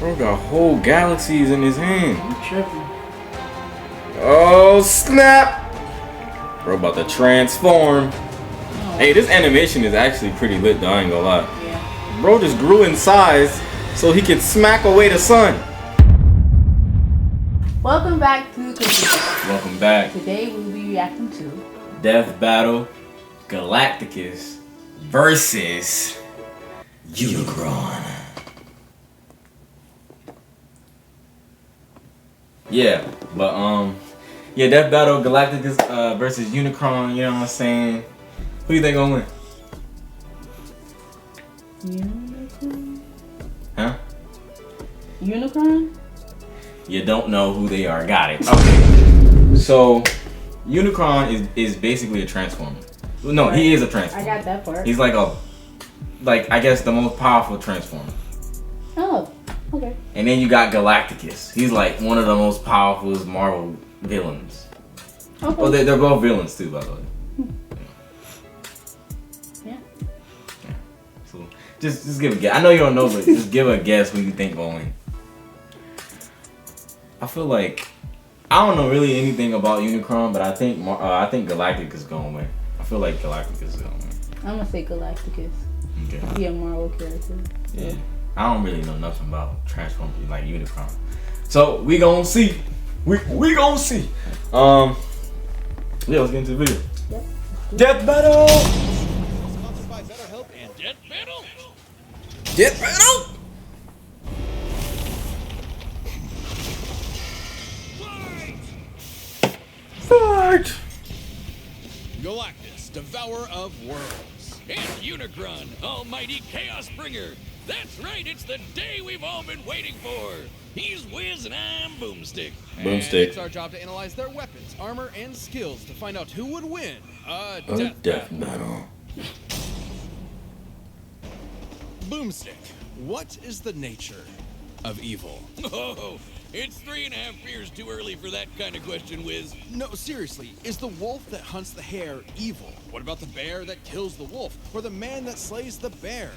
Bro got whole galaxies in his hand. I'm tripping. Oh snap! Bro about to transform. Oh. Hey, this animation is actually pretty lit though, I ain't gonna lie. Yeah. Bro just grew in size so he could smack away the sun. Welcome back to Welcome back. Today we'll be reacting to Death Battle Galacticus versus Unicron. Yeah, but yeah, Death Battle Galacticus versus Unicron, you know what I'm saying? Who you think gonna win? Unicron. Huh? Unicron? You don't know who they are. Got it. Okay. So Unicron is basically a transformer. No, he is a transformer. I got that part. He's like I guess the most powerful transformer. Oh, okay. And then you got Galacticus. He's like one of the most powerful Marvel villains. Okay. Well, they're both villains too, by the way. Yeah. So just give a guess. I know you don't know, but just give a guess who you think will win. I feel like I don't know really anything about Unicron, but I think Galacticus is gonna win. I feel like Galacticus is gonna win. I'm gonna say Galacticus. Okay. He a Marvel character. Yeah. I don't really know nothing about Transformers like Unicron. So we gonna see. We gonna see. Yeah, let's get into the video. Yep. Death Battle! Sponsored by BetterHelp and Death Battle. Death Battle! Fight! Galactus, Devourer of Worlds. And Unicron, Almighty Chaos Bringer. That's right, it's the day we've all been waiting for. He's Wiz and I'm Boomstick. And Boomstick. it's our job to analyze their weapons, armor, and skills to find out who would win a A death battle. Battle. Boomstick, what is the nature of evil? Oh, it's 3.5 years too early for that kind of question, Wiz. No, seriously, is the wolf that hunts the hare evil? What about the bear that kills the wolf? Or the man that slays the bear?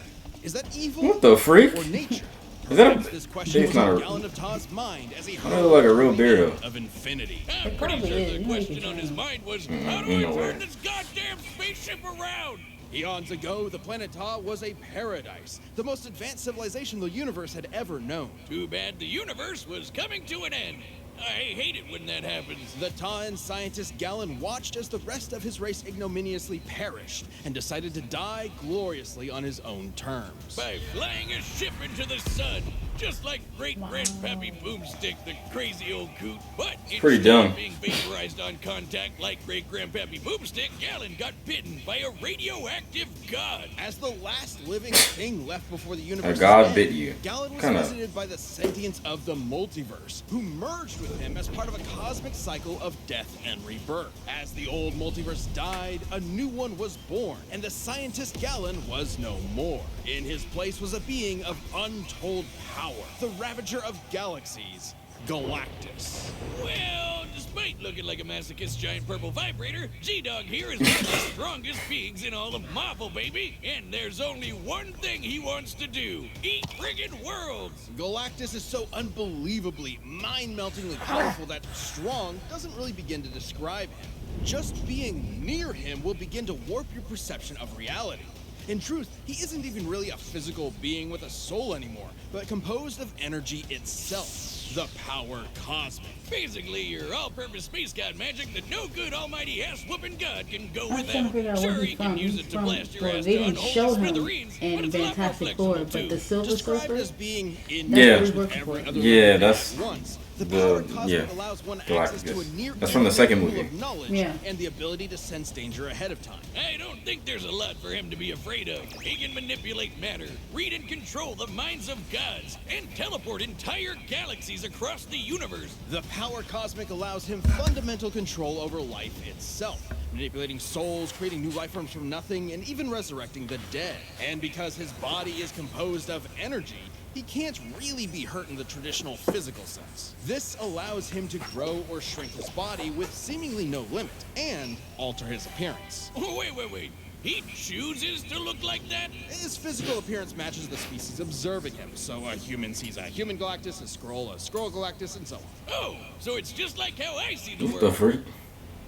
Is that evil? What the freak? Or nature? Is that Perhaps this question it's was not on a- Gallon of Taw's mind as he That look like a real beard though. of infinity. I'm It pretty probably sure is. the You know question you can on his try. mind was, how do ain't I no way. turn this goddamn spaceship around? Eons ago, the planet Ta was a paradise, the most advanced civilization the universe had ever known. Too bad the universe was coming to an end. I hate it when that happens. The Ta'an scientist Gallon watched as the rest of his race ignominiously perished and decided to die gloriously on his own terms. By flying a ship into the sun, just like great-grandpappy Boomstick, the crazy old coot. But Pretty instead dumb. of being vaporized on contact like great-grandpappy Boomstick, Gallon got bitten by a radioactive god. As the last living thing left before the universe god end, bit you. Gallon was Kinda. visited by the sentience of the multiverse, who merged with him as part of a cosmic cycle of death and rebirth. As the old multiverse died, a new one was born, and the scientist Gallon was no more. In his place was a being of untold power, the ravager of galaxies, Galactus. Well, despite looking like a masochist giant purple vibrator, G-Dog here is one of the strongest beings in all of Marvel, baby. And there's only one thing he wants to do: eat friggin' worlds. Galactus is so unbelievably, mind-meltingly powerful that strong doesn't really begin to describe him. Just being near him will begin to warp your perception of reality. In truth, he isn't even really a physical being with a soul anymore, but composed of energy itself, the power cosmic. Basically, your all-purpose space god magic that no good almighty ass-whooping god can go I can't figure without. out where Sure, he's you can from. use He's it to from. blast your Well, ass they to didn't unholy show him smithereens, but in it's a lot more Fantastic Four, flexible, but the too. Silver Described Surfer. as being in Yeah. touch with That's every what other Yeah, living that's thing at once. The the- power cosmic yeah, allows one access to a Galacticus. near That's from the second pool movie. of knowledge Yeah. and the ability to sense danger ahead of time. I don't think there's a lot for him to be afraid of. He can manipulate matter, read and control the minds of gods, and teleport entire galaxies across the universe. The power cosmic allows him fundamental control over life itself, manipulating souls, creating new life forms from nothing, and even resurrecting the dead. And because his body is composed of energy, he can't really be hurt in the traditional physical sense. This allows him to grow or shrink his body with seemingly no limit, and alter his appearance. Oh, wait. He chooses to look like that? His physical appearance matches the species observing him, so a human sees a human Galactus, a Skrull Galactus, and so on. Oh, so it's just like how I see the What the world. freak?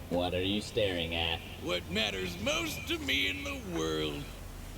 What are you staring at? What matters most to me in the world.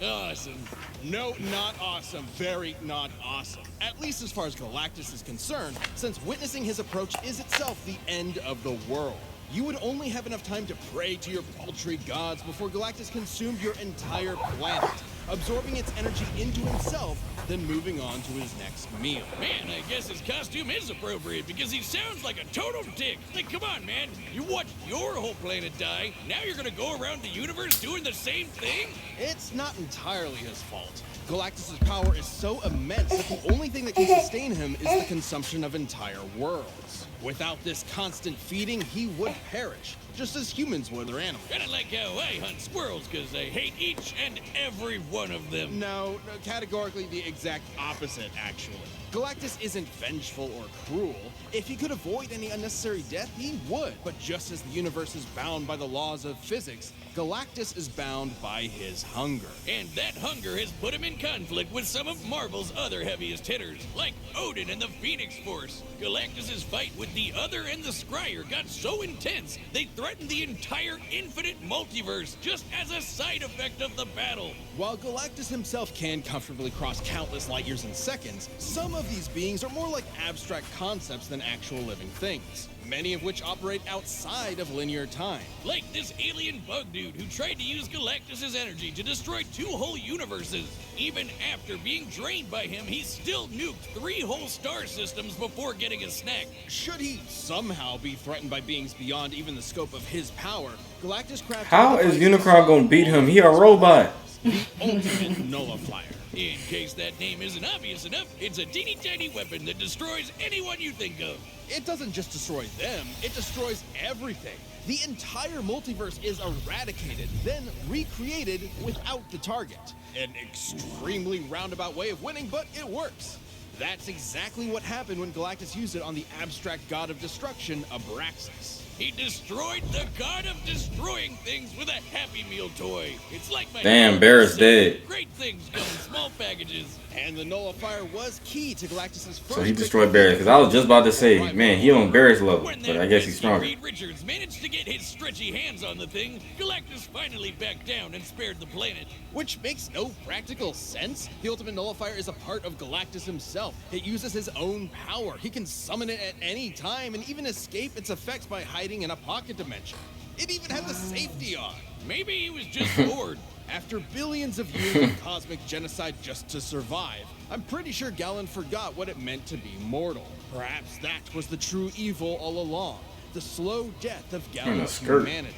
Awesome. No, not awesome. Very not awesome. At least as far as Galactus is concerned, since witnessing his approach is itself the end of the world. You would only have enough time to pray to your paltry gods before Galactus consumed your entire planet, absorbing its energy into himself, then moving on to his next meal. Man, I guess his costume is appropriate because he sounds like a total dick. Like, come on, man. You watched your whole planet die. Now you're gonna go around the universe doing the same thing? It's not entirely his fault. Galactus' power is so immense that the only thing that can sustain him is the consumption of entire worlds. Without this constant feeding, he would perish, just as humans would or animals. Kinda like how I hunt squirrels because I hate each and every one of them. No, categorically the exact opposite, actually. Galactus isn't vengeful or cruel. If he could avoid any unnecessary death, he would. But just as the universe is bound by the laws of physics, Galactus is bound by his hunger. And that hunger has put him in conflict with some of Marvel's other heaviest hitters, like Odin and the Phoenix Force. Galactus' fight with the Other and the Scryer got so intense, they threatened the entire infinite multiverse just as a side effect of the battle. While Galactus himself can comfortably cross countless light years in seconds, some of these beings are more like abstract concepts than actual living things, many of which operate outside of linear time. Like this alien bug dude who tried to use Galactus' energy to destroy 2 whole universes. Even after being drained by him, he still nuked 3 whole star systems before getting a snack. Should he somehow be threatened by beings beyond even the scope of his power, Galactus crafted How is Unicron gonna beat him? He a robot. the ultimate nullifier. In case that name isn't obvious enough, it's a teeny tiny weapon that destroys anyone you think of. It doesn't just destroy them, it destroys everything. The entire multiverse is eradicated, then recreated without the target. An extremely roundabout way of winning, but it works. That's exactly what happened when Galactus used it on the abstract god of destruction, Abraxas. He destroyed the god of destroying things with a Happy Meal toy. It's like my Damn, Bear's dead. Great things come in small packages. And the nullifier was key to Galactus' first So he destroyed Barris. Because I was just about to say, man, he on Barris level. When But that I guess he's pesky stronger. Reed Richards managed to get his stretchy hands on the thing, Galactus finally backed down and spared the planet. Which makes no practical sense. The ultimate nullifier is a part of Galactus himself. It uses his own power. He can summon it at any time and even escape its effects by hiding in a pocket dimension. It even had the safety on. Maybe he was just bored. After billions of years of cosmic genocide just to survive, I'm pretty sure Galen forgot what it meant to be mortal. Perhaps that was the true evil all along, the slow death of Galen's humanity.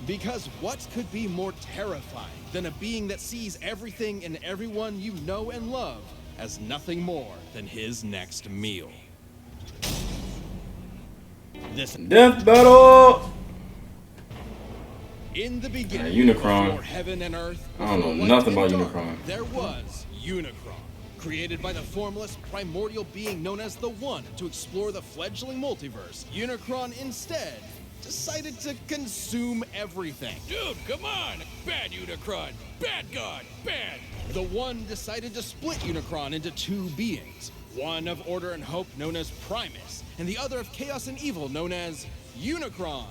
Because what could be more terrifying than a being that sees everything and everyone you know and love as nothing more than his next meal? This Death battle! In the beginning, Unicron. before heaven and earth, I don't know before light nothing and about dark, Unicron. There was Unicron, created by the formless primordial being known as the One to explore the fledgling multiverse. Unicron instead decided to consume everything. Dude, come on! Bad Unicron! Bad God! Bad! The One decided to split Unicron into 2 beings, one of order and hope known as Primus, and the other of chaos and evil known as Unicron.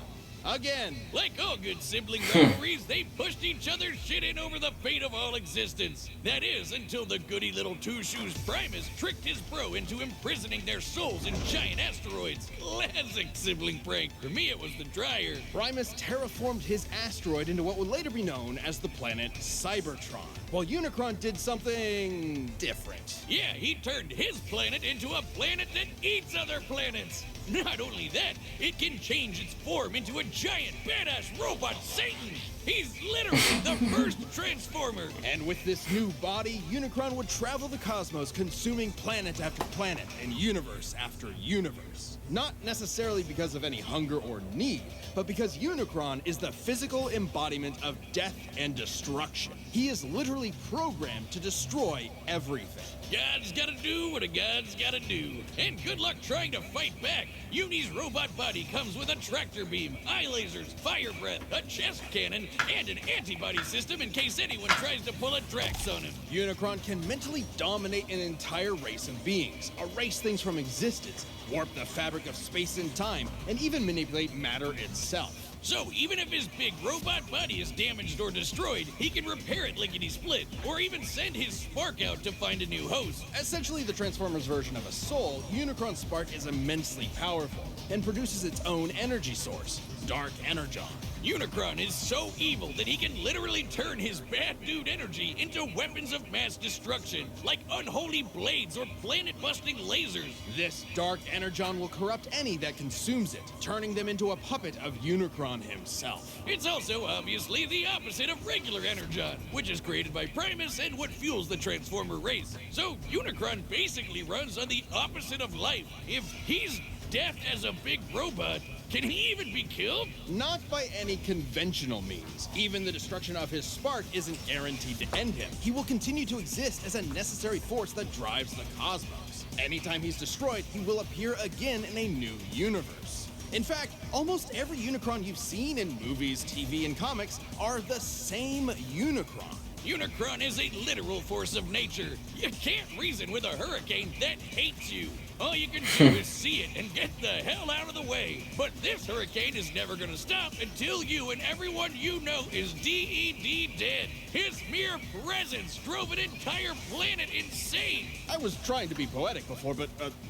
Again. Like all good sibling rivalries, they pushed each other's shit in over the fate of all existence. That is, until the goody little two-shoes Primus tricked his bro into imprisoning their souls in giant asteroids. Classic sibling prank. For me, it was the dryer. Primus terraformed his asteroid into what would later be known as the planet Cybertron, while Unicron did something different. Yeah, he turned his planet into a planet that eats other planets. Not only that, it can change its form into a giant badass robot Satan. He's literally the first Transformer. And with this new body, Unicron would travel the cosmos, consuming planet after planet and universe after universe. Not necessarily because of any hunger or need, but because Unicron is the physical embodiment of death and destruction. He is literally programmed to destroy everything. God's gotta do what a God's gotta do. And good luck trying to fight back. Uni's robot body comes with a tractor beam, eye lasers, fire breath, a chest cannon, and an antibody system in case anyone tries to pull a Drax on him. Unicron can mentally dominate an entire race of beings, erase things from existence, warp the fabric of space and time, and even manipulate matter itself. So even if his big robot body is damaged or destroyed, he can repair it lickety-split, or even send his spark out to find a new host. Essentially the Transformers version of a soul, Unicron's spark is immensely powerful and produces its own energy source, Dark Energon. Unicron is so evil that he can literally turn his bad dude energy into weapons of mass destruction, like unholy blades or planet-busting lasers. This Dark Energon will corrupt any that consumes it, turning them into a puppet of Unicron himself. It's also obviously the opposite of regular Energon, which is created by Primus and what fuels the Transformer race. So Unicron basically runs on the opposite of life. If he's death as a big robot, can he even be killed? Not by any conventional means. Even the destruction of his spark isn't guaranteed to end him. He will continue to exist as a necessary force that drives the cosmos. Anytime he's destroyed, he will appear again in a new universe. In fact, almost every Unicron you've seen in movies, TV, and comics are the same Unicron. Unicron is a literal force of nature. You can't reason with a hurricane that hates you. All you can do is see it and get the hell out of the way. But this hurricane is never gonna stop until you and everyone you know is DED dead. His mere presence drove an entire planet insane. I was trying to be poetic before, but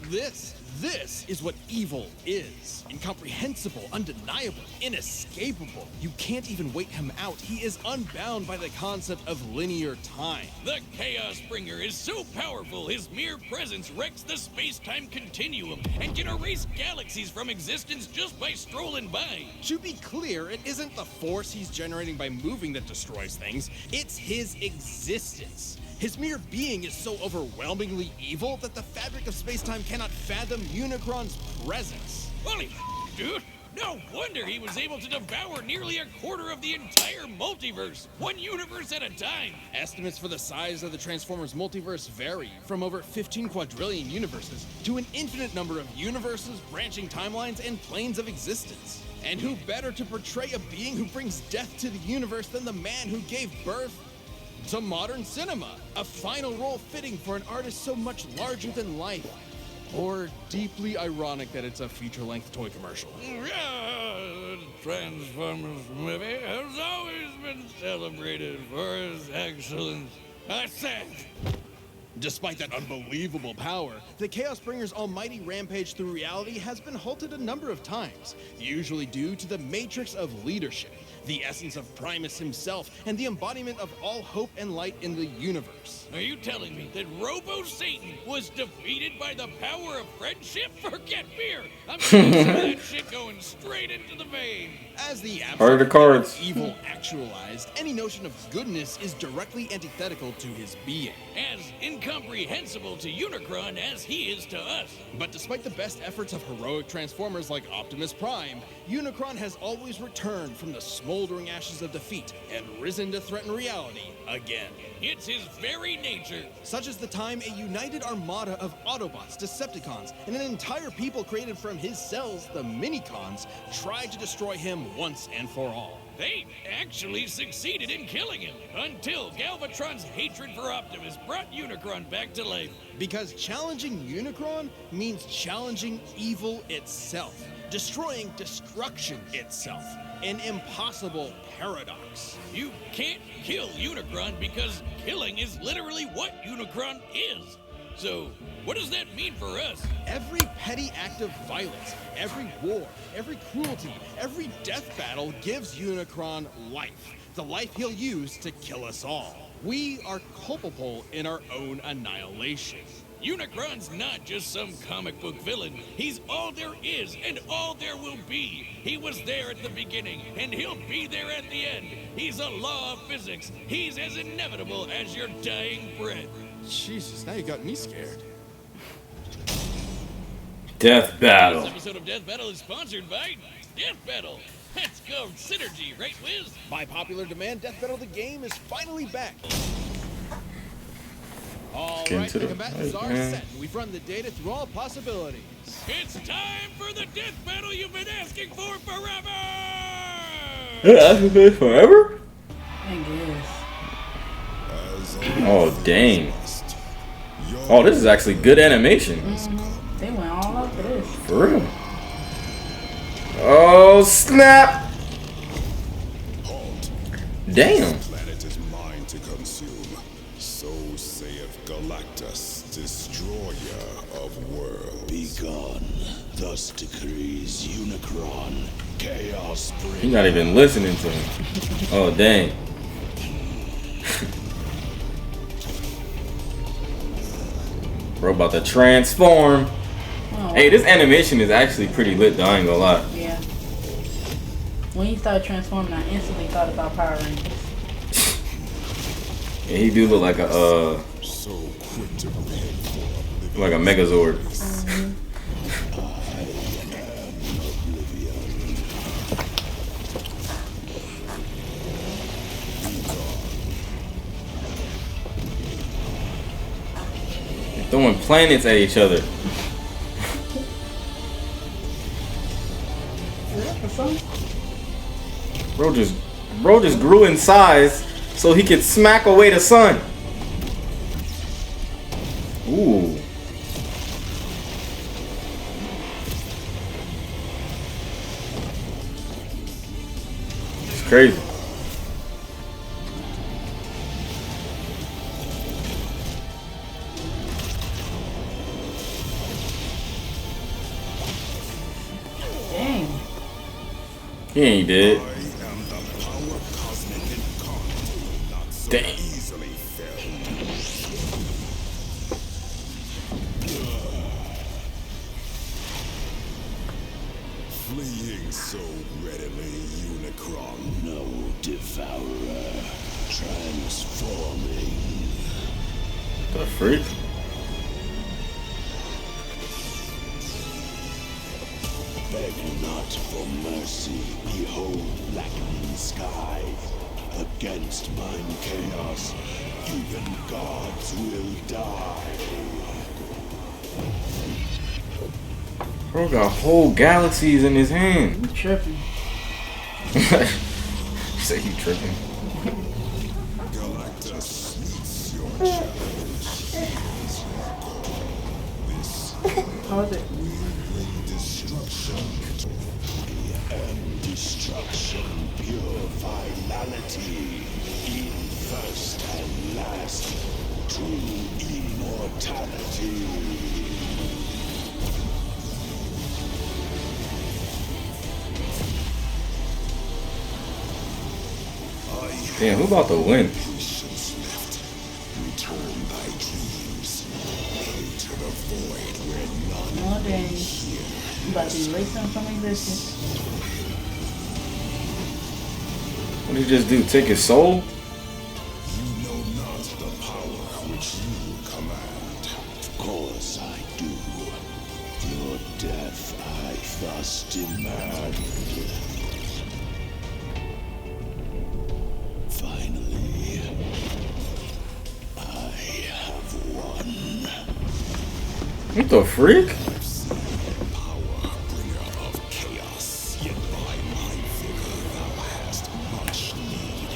this is what evil is. Incomprehensible, undeniable, inescapable. You can't even wait him out. He is unbound by the concept of linear time. The Chaos Bringer is so powerful, his mere presence wrecks the space-time continuum and can erase galaxies from existence just by strolling by. To be clear, it isn't the force he's generating by moving that destroys things. It's his existence. His mere being is so overwhelmingly evil that the fabric of space-time cannot fathom Unicron's presence. Holy dude! No wonder he was able to devour nearly a quarter of the entire multiverse, one universe at a time. Estimates for the size of the Transformers multiverse vary, from over 15 quadrillion universes to an infinite number of universes, branching timelines, and planes of existence. And who better to portray a being who brings death to the universe than the man who gave birth to modern cinema? A final role fitting for an artist so much larger than life. Or deeply ironic that it's a feature-length toy commercial. The Transformers movie has always been celebrated for its excellence. I said. Despite that unbelievable power, the Chaos Bringer's almighty rampage through reality has been halted a number of times, usually due to the matrix of leadership, the essence of Primus himself, and the embodiment of all hope and light in the universe. Are you telling me that Robo-Satan was defeated by the power of friendship? Forget fear! I'm seeing that shit going straight into the vein. As the Part of the cards. evil actualized, any notion of goodness is directly antithetical to his being. As incomprehensible to Unicron as he is to us. But despite the best efforts of heroic Transformers like Optimus Prime, Unicron has always returned from the smoldering ashes of defeat and risen to threaten reality again. It's his very nature. Such as the time a united armada of Autobots, Decepticons, and an entire people created from his cells, the Minicons, tried to destroy him once and for all. They actually succeeded in killing him, until Galvatron's hatred for Optimus brought Unicron back to life. Because challenging Unicron means challenging evil itself, destroying destruction itself. An impossible paradox. You can't kill Unicron because killing is literally what Unicron is. So, what does that mean for us? Every petty act of violence, every war, every cruelty, every death battle gives Unicron life. The life he'll use to kill us all. We are culpable in our own annihilation. Unicron's not just some comic book villain. He's all there is and all there will be. He was there at the beginning, and he'll be there at the end. He's a law of physics. He's as inevitable as your dying breath. Jesus, now you got me scared. Death Battle. This episode of Death Battle is sponsored by Death Battle. That's called Synergy, right, Wiz? By popular demand, Death Battle the game is finally back. All right, the combatants are set. We've run the data through all possibilities. It's time for the Death Battle you've been asking for forever! Forever? I guess. Oh, dang. Oh, this is actually good animation. They went all out for this. For real. Oh, snap. Damn. This planet is mine to consume. So saith Galactus, destroyer of worlds. Be gone. Thus decrees Unicron. Chaos You're brings. not even listening to him. Oh, dang. Bro, about to transform. Oh, Hey, this animation is actually pretty lit, though. I ain't gonna lie. yeah. When he started transforming, I instantly thought about Power Rangers. Yeah, he do look like a So quick to repent for like a Megazord. They're throwing planets at each other. Is that the sun? Bro just grew in size so he could smack away the sun. Ooh. It's crazy. Dang. He ain't dead. I am the power cosmic incarnate, not so Dang. easily felled. Fleeing so readily, Unicron. No devourer. Transforming. The freak? Beg not for mercy. Behold blackening skies. Against mine chaos, even gods will die. Bro got whole galaxies in his hand. You tripping. Say he tripping. Galactus meets your challenge. This How is it? bring destruction to Destruction, pure finality. In first and last, true immortality. Damn, who about to win? patience left. Return thy dreams. To the void where none Oh, dang. You about to erase them from existence. What did he just do? Take his soul? you know not the power which you command. Of course I do. Your death I thus demand. Finally, I have won. What the freak? Power bringer of chaos. Yet by my vigor thou hast much need.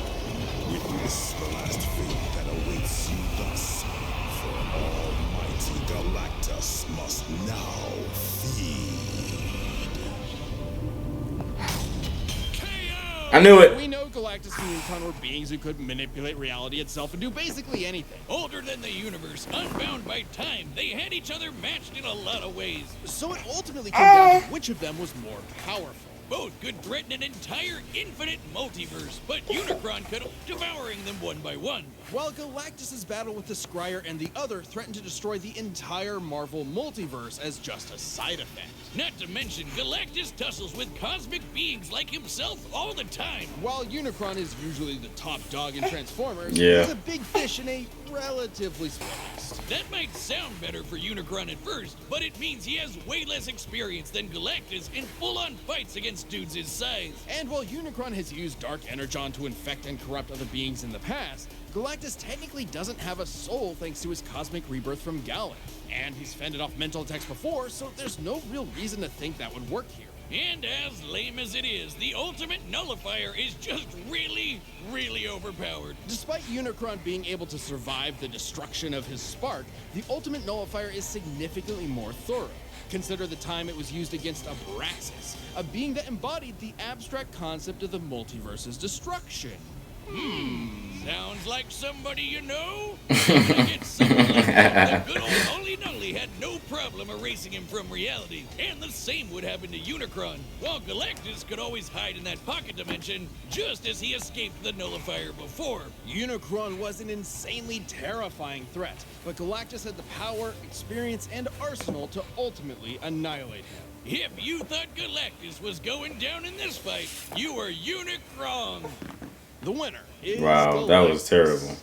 Witness the last fate that awaits you thus. For almighty Galactus must now feed. KO! I knew it. We know Galactus and Unicron were beings who could manipulate reality itself and do basically anything. Older than the universe, unbound by time, they had each other matched in a lot of ways. So it ultimately came down to which of them was more powerful. Both could threaten an entire infinite multiverse, but Unicron could, devouring them one by one. While Galactus's battle with the Scryer and the other threatened to destroy the entire Marvel multiverse as just a side effect. Not to mention, Galactus tussles with cosmic beings like himself all the time. While Unicron is usually the top dog in Transformers, Yeah. he's a big fish in a relatively small nest. That might sound better for Unicron at first, but it means he has way less experience than Galactus in full-on fights against dudes his size. And while Unicron has used Dark Energon to infect and corrupt other beings in the past, Galactus technically doesn't have a soul thanks to his cosmic rebirth from Galen. And he's fended off mental attacks before, so there's no real reason to think that would work here. And as lame as it is, the ultimate nullifier is just really, really overpowered. Despite Unicron being able to survive the destruction of his spark, the ultimate nullifier is significantly more thorough. Consider the time it was used against Abraxas, a being that embodied the abstract concept of the multiverse's destruction. Sounds like somebody you know? Like it's someone like that. The good old Holy Nully had no problem erasing him from reality. And the same would happen to Unicron, while Galactus could always hide in that pocket dimension, just as he escaped the nullifier before. Unicron was an insanely terrifying threat, but Galactus had the power, experience, and arsenal to ultimately annihilate him. If you thought Galactus was going down in this fight, you were Unicron. The winner is Wow, Galactus. that was terrible.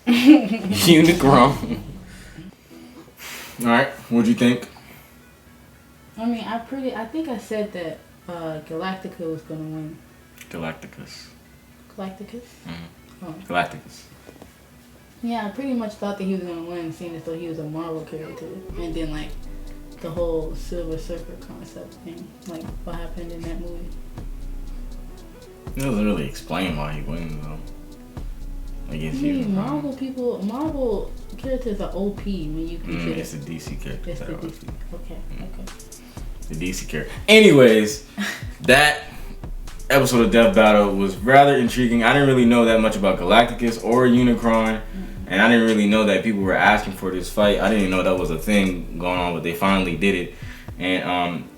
Unicron. Alright, what'd you think? I mean, I think I said that Galactica was gonna win. Galacticus. Galacticus? Oh. Galacticus. Yeah, I pretty much thought that he was gonna win, seeing as though he was a Marvel character, and then like the whole Silver Surfer concept thing, like what happened in that movie. It doesn't really explain why he wins though. Against Marvel characters are OP when you consider. It's a DC character. It's the DC. Okay. The DC character. Anyways, that episode of Death Battle was rather intriguing. I didn't really know that much about Galacticus or Unicron, and I didn't really know that people were asking for this fight. I didn't know that was a thing going on, but they finally did it. And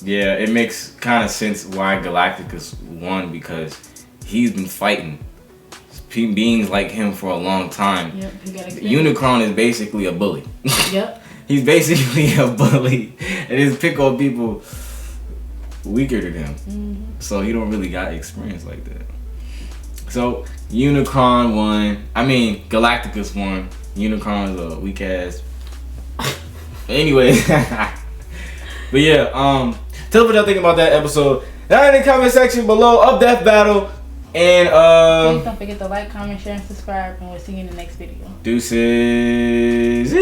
yeah, it makes kind of sense why Galacticus won, because he's been fighting beings like him for a long time. Yep, Unicron is basically a bully. Yep. He's basically a bully, and his pick on people weaker than him. So he don't really got experience like that. So Unicron won. I mean, Galacticus won. Unicron is a weak ass. Anyway, but yeah, tell us what y'all think about that episode down in the comment section below of Death Battle. And please don't forget to like, comment, share, and subscribe, and we'll see you in the next video. Deuces.